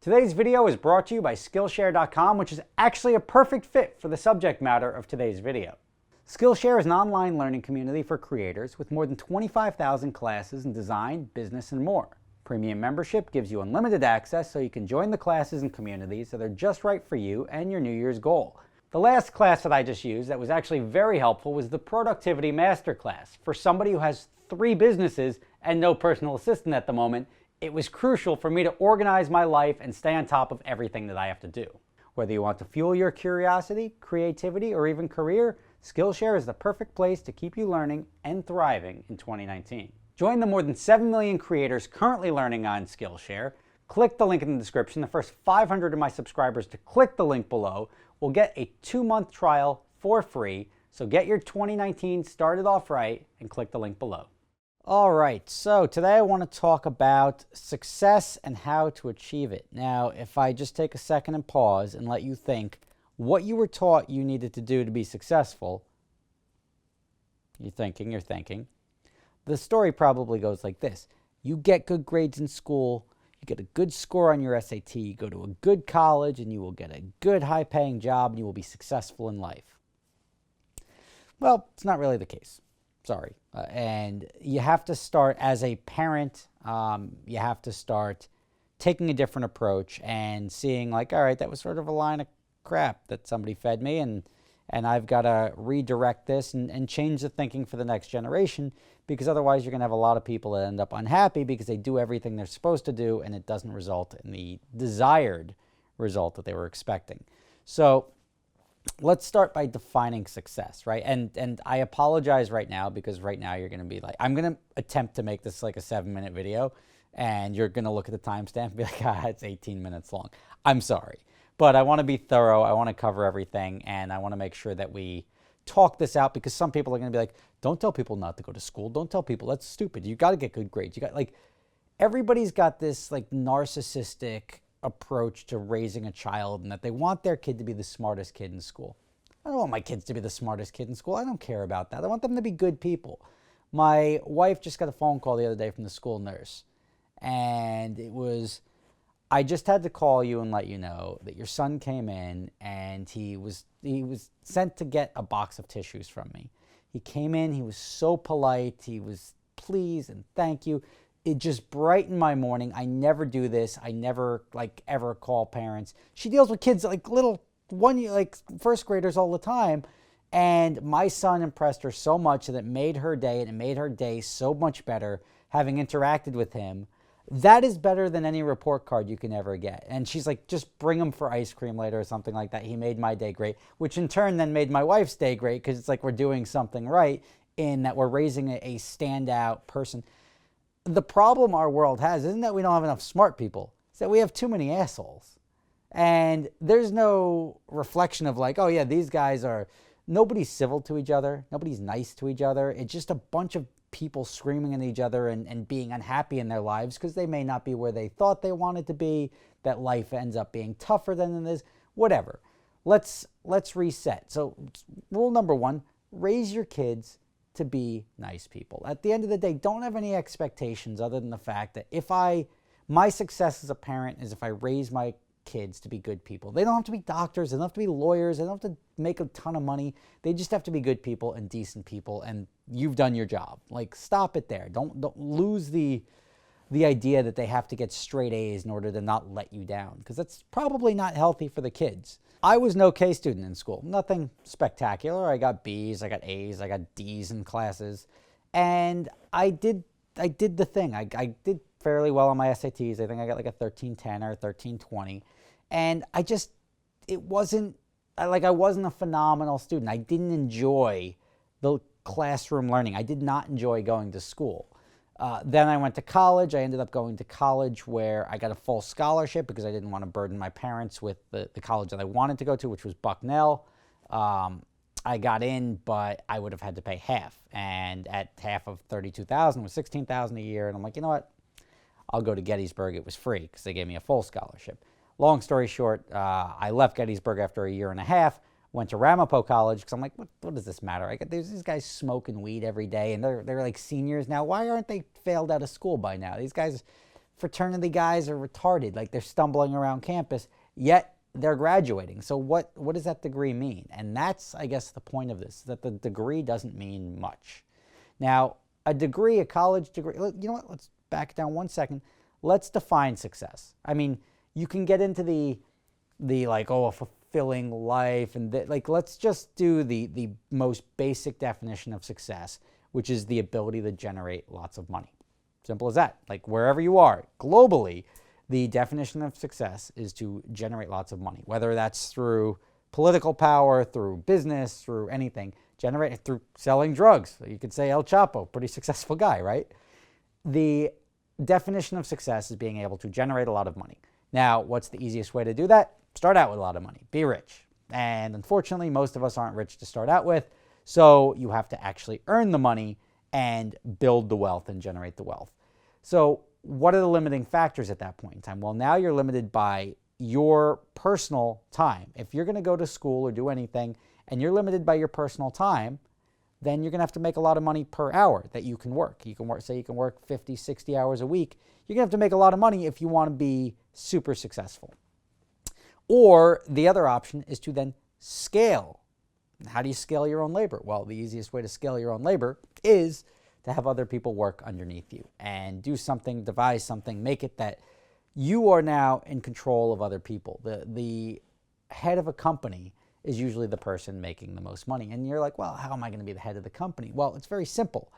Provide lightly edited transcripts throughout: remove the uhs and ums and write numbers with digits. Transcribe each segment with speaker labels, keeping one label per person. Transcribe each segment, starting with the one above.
Speaker 1: Today's video is brought to you by Skillshare.com, which is actually a perfect fit for the subject matter of today's video. Skillshare is an online learning community for creators with more than 25,000 classes in design, business, and more. Premium membership gives you unlimited access so you can join the classes and communities that are just right for you and your New Year's goal. The last class that I just used that was actually very helpful was the Productivity Masterclass. For somebody who has 3 businesses and no personal assistant at the moment, it was crucial for me to organize my life and stay on top of everything that I have to do. Whether you want to fuel your curiosity, creativity, or even career, Skillshare is the perfect place to keep you learning and thriving in 2019. Join the more than 7 million creators currently learning on Skillshare. Click the link in the description. The first 500 of my subscribers to click the link below will get a 2-month trial for free. So get your 2019 started off right and click the link below. All right, so today I want to talk about success and how to achieve it. Now, if I just take a second and pause and let you think what you were taught you needed to do to be successful, you're thinking. The story probably goes like this. You get good grades in school, you get a good score on your SAT, you go to a good college, and you will get a good high-paying job, and you will be successful in life. Well, it's not really the case. Sorry. And you have to start as a parent, you have to start taking a different approach and seeing like, all right, that was sort of a line of crap that somebody fed me, and I've got to redirect this and change the thinking for the next generation, because otherwise you're going to have a lot of people that end up unhappy because they do everything they're supposed to do and it doesn't result in the desired result that they were expecting. So let's start by defining success, right? And I apologize right now, because right now you're going to be like, I'm going to attempt to make this like a 7-minute video, and you're going to look at the timestamp and be like, it's 18 minutes long. I'm sorry. But I want to be thorough. I want to cover everything, and I want to make sure that we talk this out, because some people are going to be like, don't tell people not to go to school. Don't tell people that's stupid. You got to get good grades. You got like, everybody's got this like narcissistic approach to raising a child, and that they want their kid to be the smartest kid in school. I don't want my kids to be the smartest kid in school. I don't care about that. I want them to be good people. My wife just got a phone call the other day from the school nurse, and it was, I just had to call you and let you know that your son came in, and he was sent to get a box of tissues from me. He came in, he was so polite, he was pleased and thank you. It just brightened my morning. I never do this. I never like ever call parents. She deals with kids like little 1-year, like first graders all the time. And my son impressed her so much that it made her day, and it made her day so much better having interacted with him. That is better than any report card you can ever get. And she's like, just bring him for ice cream later or something like that. He made my day great, which in turn then made my wife's day great, because it's like we're doing something right in that we're raising a standout person. The problem our world has isn't that we don't have enough smart people. It's that we have too many assholes. And there's no reflection of like, oh yeah, these guys are, nobody's civil to each other. Nobody's nice to each other. It's just a bunch of people screaming at each other and being unhappy in their lives because they may not be where they thought they wanted to be, that life ends up being tougher than it is, whatever. Let's reset. So rule number 1, raise your kids to be nice people. At the end of the day, don't have any expectations other than the fact that my success as a parent is if I raise my kids to be good people. They don't have to be doctors, they don't have to be lawyers, they don't have to make a ton of money. They just have to be good people and decent people, and you've done your job. Like, stop it there. Don't lose the idea that they have to get straight A's in order to not let you down, because that's probably not healthy for the kids. I was an okay student in school. Nothing spectacular. I got B's, I got A's, I got D's in classes. And I did the thing. I did fairly well on my SATs. I think I got like a 1310 or 1320. And I wasn't a phenomenal student. I didn't enjoy the classroom learning. I did not enjoy going to school. Then I went to college. I ended up going to college where I got a full scholarship because I didn't want to burden my parents with the college that I wanted to go to, which was Bucknell. I got in, but I would have had to pay half. And at half of $32,000 was $16,000 a year. And I'm like, you know what? I'll go to Gettysburg. It was free because they gave me a full scholarship. Long story short, I left Gettysburg after a year and a half, went to Ramapo College because I'm like, what does this matter? There's these guys smoking weed every day, and they're like seniors now. Why aren't they failed out of school by now? These guys fraternity guys are retarded, like they're stumbling around campus, yet they're graduating. So what does that degree mean? And that's, I guess, the point of this, that the degree doesn't mean much. Now, a degree, a college degree, you know what, let's back down 1 second. Let's define success. I mean, you can get into the like, oh, a fulfilling life, and like, let's just do the most basic definition of success, which is the ability to generate lots of money. Simple as that. Like, wherever you are globally, the definition of success is to generate lots of money, whether that's through political power, through business, through anything. Generate it through selling drugs. You could say El Chapo, pretty successful guy, right? The definition of success is being able to generate a lot of money. Now, what's the easiest way to do that? Start out with a lot of money. Be rich. And unfortunately, most of us aren't rich to start out with, so you have to actually earn the money and build the wealth and generate the wealth. So what are the limiting factors at that point in time? Well, now you're limited by your personal time. If you're going to go to school or do anything and you're limited by your personal time, then you're going to have to make a lot of money per hour that you can work. You can work, say you can work 50, 60 hours a week. You're going to have to make a lot of money if you want to be super successful. Or the other option is to then scale. How do you scale your own labor? Well, the easiest way to scale your own labor is to have other people work underneath you and do something, devise something, make it that you are now in control of other people. The head of a company is usually the person making the most money. And you're like, well, how am I going to be the head of the company? Well, it's very simple.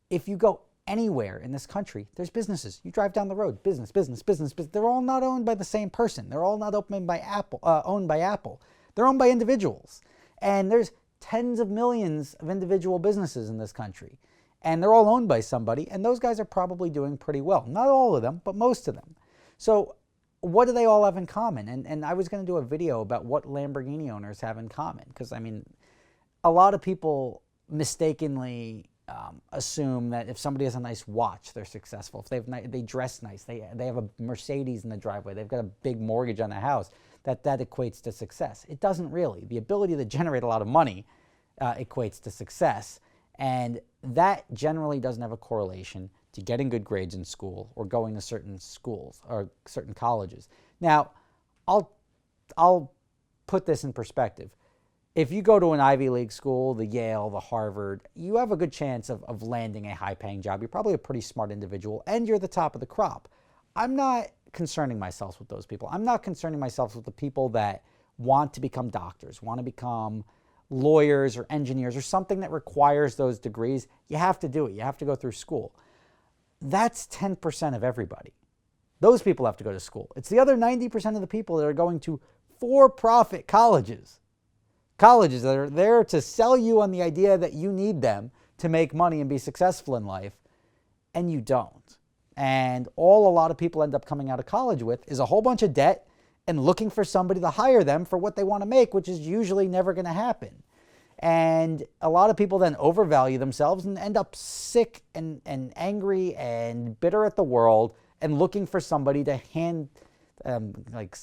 Speaker 1: If you go anywhere in this country, there's businesses. You drive down the road, business. They're all not owned by the same person. They're all not owned by Apple. They're owned by individuals. And there's tens of millions of individual businesses in this country. And they're all owned by somebody, and those guys are probably doing pretty well. Not all of them, but most of them. So what do they all have in common? And I was going to do a video about what Lamborghini owners have in common, because, I mean, a lot of people mistakenly assume that if somebody has a nice watch, they're successful. If they dress nice, they have a Mercedes in the driveway, they've got a big mortgage on a house, that equates to success. It doesn't really. The ability to generate a lot of money equates to success. And that generally doesn't have a correlation to getting good grades in school or going to certain schools or certain colleges. Now, I'll put this in perspective. If you go to an Ivy League school, the Yale, the Harvard, you have a good chance of landing a high-paying job. You're probably a pretty smart individual, and you're the top of the crop. I'm not concerning myself with those people. I'm not concerning myself with the people that want to become doctors, want to become lawyers or engineers or something that requires those degrees. You have to do it. You have to go through school. That's 10% of everybody. Those people have to go to school. It's the other 90% of the people that are going to for-profit colleges. Colleges that are there to sell you on the idea that you need them to make money and be successful in life, and you don't. And all a lot of people end up coming out of college with is a whole bunch of debt and looking for somebody to hire them for what they want to make, which is usually never going to happen. And a lot of people then overvalue themselves and end up sick and angry and bitter at the world and looking for somebody to hand, like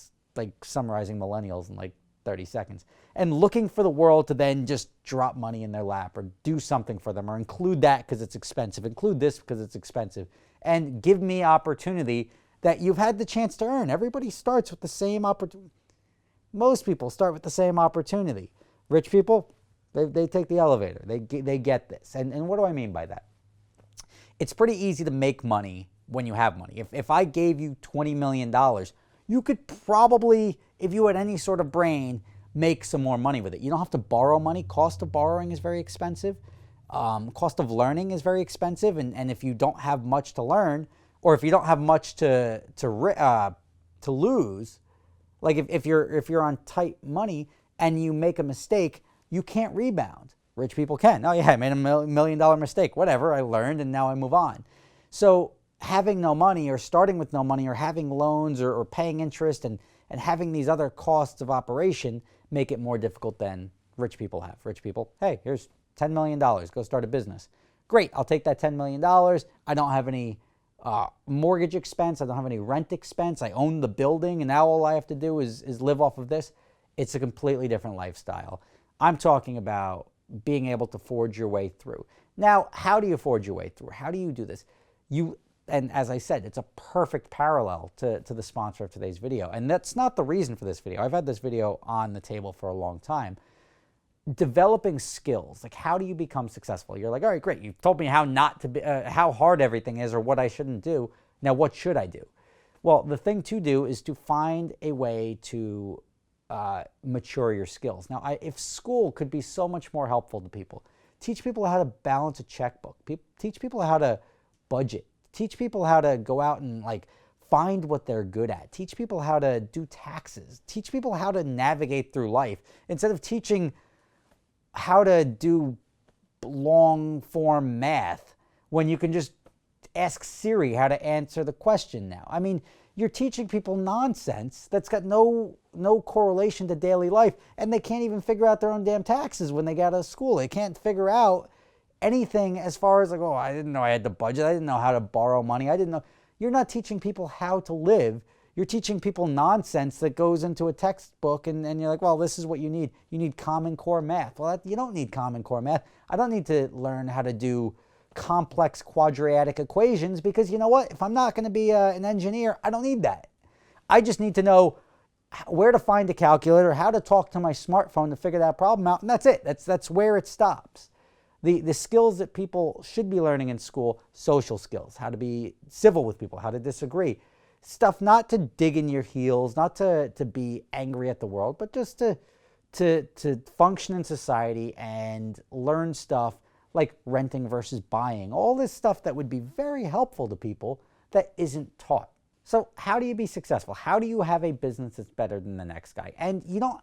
Speaker 1: summarizing millennials in like 30 seconds, and looking for the world to then just drop money in their lap or do something for them or include that because it's expensive, include this because it's expensive, and give me opportunity that you've had the chance to earn. Everybody starts with the same opportunity. Most people start with the same opportunity. Rich people, they take the elevator. They get this. And what do I mean by that? It's pretty easy to make money when you have money. If I gave you $20 million, you could probably, if you had any sort of brain, make some more money with it. You don't have to borrow money. Cost of borrowing is very expensive. Cost of learning is very expensive. And if you don't have much to learn, or if you don't have much to lose, like if you're on tight money and you make a mistake, you can't rebound. Rich people can. Oh yeah, I made a $1 million mistake. Whatever, I learned and now I move on. So having no money or starting with no money or having loans or paying interest and having these other costs of operation make it more difficult than rich people have. Rich people, hey, here's $10 million. Go start a business. Great, I'll take that $10 million. I don't have any mortgage expense. I don't have any rent expense. I own the building, and now all I have to do is live off of this. It's a completely different lifestyle. I'm talking about being able to forge your way through. Now, how do you forge your way through? How do you do this? and as I said, it's a perfect parallel to the sponsor of today's video. And that's not the reason for this video. I've had this video on the table for a long time. Developing skills, like how do you become successful? You're like, all right, great. You've told me how not to be, how hard everything is or what I shouldn't do. Now, what should I do? Well, the thing to do is to find a way to mature your skills. Now, if school could be so much more helpful to people, teach people how to balance a checkbook, teach people how to budget, teach people how to go out and like find what they're good at, teach people how to do taxes, teach people how to navigate through life instead of teaching how to do long form math when you can just ask Siri how to answer the question now. I mean, you're teaching people nonsense that's got no correlation to daily life, and they can't even figure out their own damn taxes when they get out of school. They can't figure out anything as far as like, oh, I didn't know I had to budget. I didn't know how to borrow money. I didn't know. You're not teaching people how to live. You're teaching people nonsense that goes into a textbook, and you're like, well, this is what you need. You need Common Core math. Well, you don't need Common Core math. I don't need to learn how to do complex quadratic equations because you know what? If I'm not going to be an engineer, I don't need that. I just need to know where to find a calculator, how to talk to my smartphone to figure that problem out, and that's it. That's where it stops. The skills that people should be learning in school, social skills, how to be civil with people, how to disagree, stuff not to dig in your heels, not to be angry at the world, but just to function in society and learn stuff like renting versus buying, all this stuff that would be very helpful to people that isn't taught. So how do you be successful? How do you have a business that's better than the next guy? And you don't,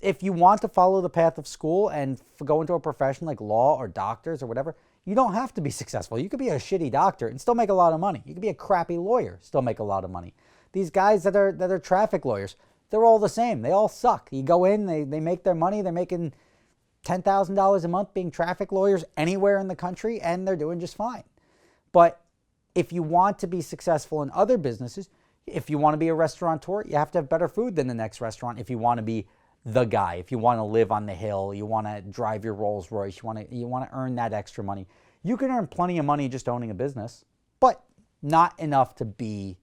Speaker 1: if you want to follow the path of school and go into a profession like law or doctors or whatever, you don't have to be successful. You could be a shitty doctor and still make a lot of money. You could be a crappy lawyer, still make a lot of money. These guys that are traffic lawyers, they're all the same. They all suck. You go in, they make their money. They're making $10,000 a month being traffic lawyers anywhere in the country, and they're doing just fine. But if you want to be successful in other businesses, if you want to be a restaurateur, you have to have better food than the next restaurant. If you want to be the guy, if you want to live on the hill, you want to drive your Rolls Royce, you want to earn that extra money. You can earn plenty of money just owning a business, but not enough to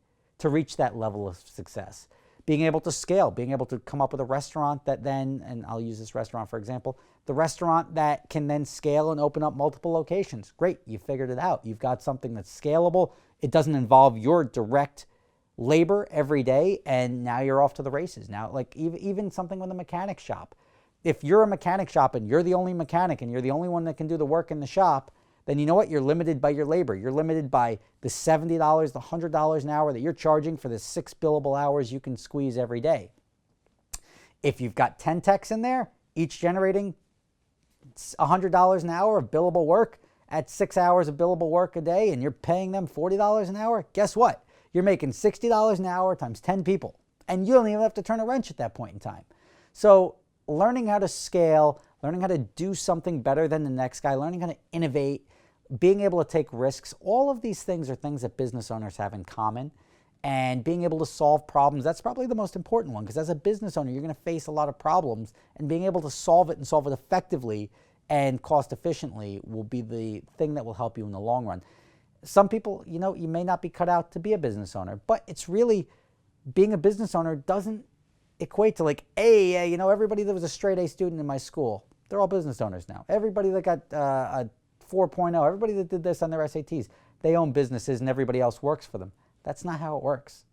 Speaker 1: reach that level of success. Being able to scale, being able to come up with a restaurant that then, and I'll use this restaurant for example, the restaurant that can then scale and open up multiple locations. Great, you figured it out. You've got something that's scalable. It doesn't involve your direct labor every day, and now you're off to the races. Now, like even something with a mechanic shop. If you're a mechanic shop and you're the only mechanic and you're the only one that can do the work in the shop, then you know what? You're limited by your labor. You're limited by the $70, the $100 an hour that you're charging for the 6 billable hours you can squeeze every day. If you've got 10 techs in there, each generating $100 an hour of billable work at 6 hours of billable work a day, and you're paying them $40 an hour, guess what? You're making $60 an hour times 10 people, and you don't even have to turn a wrench at that point in time. So learning how to scale, learning how to do something better than the next guy, learning how to innovate, being able to take risks, all of these things are things that business owners have in common. And being able to solve problems, that's probably the most important one, because as a business owner, you're going to face a lot of problems, and being able to solve it and solve it effectively and cost efficiently will be the thing that will help you in the long run. Some people, you know, you may not be cut out to be a business owner, but it's really, being a business owner doesn't equate to like, hey, you know, everybody that was a straight A student in my school, they're all business owners now. Everybody that got a 4.0, everybody that did this on their SATs, they own businesses and everybody else works for them. That's not how it works.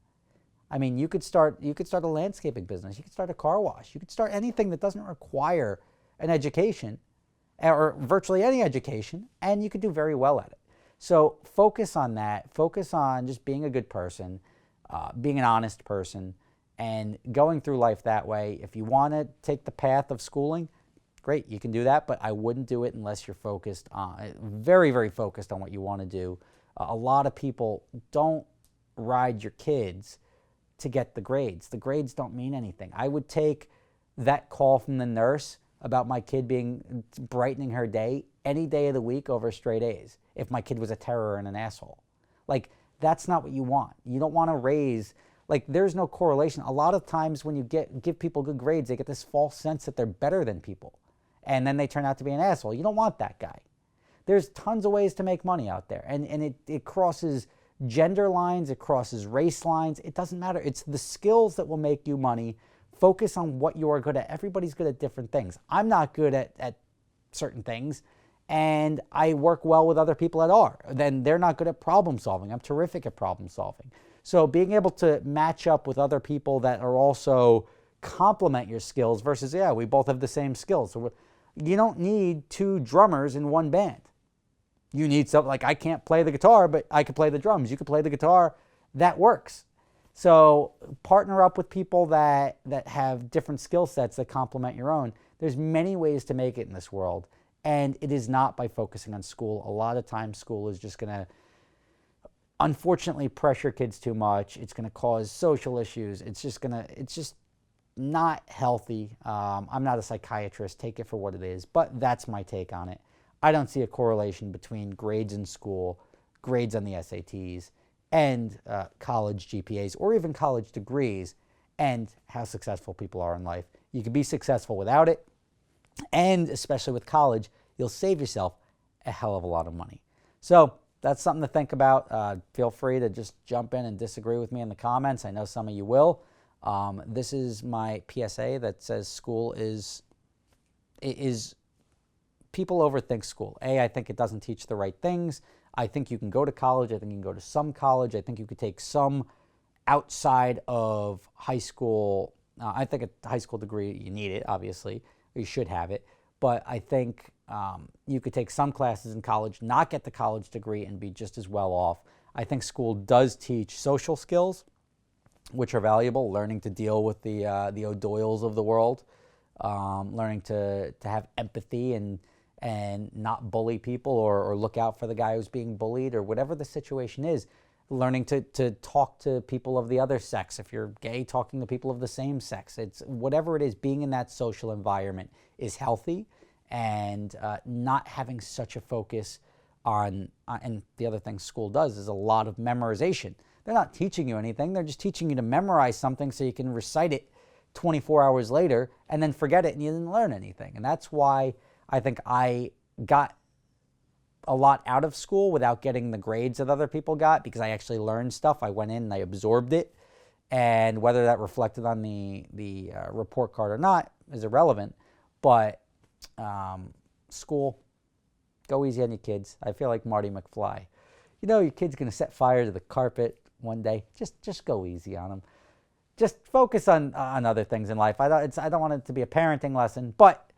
Speaker 1: I mean, you could start a landscaping business. You could start a car wash. You could start anything that doesn't require an education or virtually any education, and you could do very well at it. So focus on that. Focus on just being a good person, being an honest person, and going through life that way. If you want to take the path of schooling, great, you can do that, but I wouldn't do it unless you're focused on, very, very focused on what you want to do. A lot of people don't ride your kids to get the grades. The grades don't mean anything. I would take that call from the nurse about my kid brightening her day any day of the week over straight A's if my kid was a terror and an asshole. Like, that's not what you want. You don't want to raise, like, there's no correlation. A lot of times when you give people good grades, they get this false sense that they're better than people, and then they turn out to be an asshole. You don't want that guy. There's tons of ways to make money out there, and it crosses gender lines, it crosses race lines. It doesn't matter. It's the skills that will make you money. Focus on what you are good at. Everybody's good at different things. I'm not good at certain things, and I work well with other people that are. Then they're not good at problem solving. I'm terrific at problem solving. So being able to match up with other people that are also complement your skills versus, yeah, we both have the same skills. So you don't need two drummers in one band. You need something like, I can't play the guitar, but I can play the drums. You can play the guitar. That works. So partner up with people that have different skill sets that complement your own. There's many ways to make it in this world, and it is not by focusing on school. A lot of times school is just going to, unfortunately, pressure kids too much. It's going to cause social issues. It's just not healthy. I'm not a psychiatrist. Take it for what it is, but that's my take on it. I don't see a correlation between grades in school, grades on the SATs, and college GPAs, or even college degrees, and how successful people are in life. You can be successful without it, and especially with college, you'll save yourself a hell of a lot of money. So that's something to think about. Feel free to just jump in and disagree with me in the comments. I know some of you will. This is my PSA that says school is people overthink school. I think it doesn't teach the right things. I think you can go to college. I think you can go to some college. I think you could take some outside of high school. I think a high school degree, you need it, obviously. You should have it. But I think you could take some classes in college, not get the college degree, and be just as well off. I think school does teach social skills, which are valuable, learning to deal with the O'Doyles of the world, learning to have empathy and not bully people or look out for the guy who's being bullied or whatever the situation is, learning to talk to people of the other sex. If you're gay, talking to people of the same sex. It's whatever it is, being in that social environment is healthy, and not having such a focus on, and the other thing school does is a lot of memorization. They're not teaching you anything. They're just teaching you to memorize something so you can recite it 24 hours later and then forget it and you didn't learn anything. And that's why I think I got a lot out of school without getting the grades that other people got, because I actually learned stuff. I went in and I absorbed it. And whether that reflected on the report card or not is irrelevant. But school, go easy on your kids. I feel like Marty McFly. You know your kid's going to set fire to the carpet one day. Just go easy on them. Just focus on other things in life. I don't want it to be a parenting lesson, but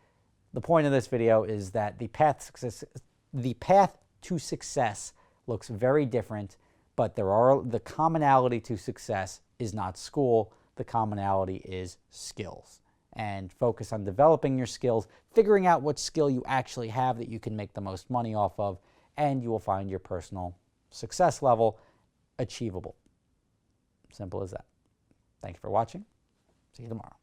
Speaker 1: the point of this video is that the path to success looks very different, but the commonality to success is not school. The commonality is skills. And focus on developing your skills, figuring out what skill you actually have that you can make the most money off of, and you will find your personal success level achievable. Simple as that. Thank you for watching. See you tomorrow.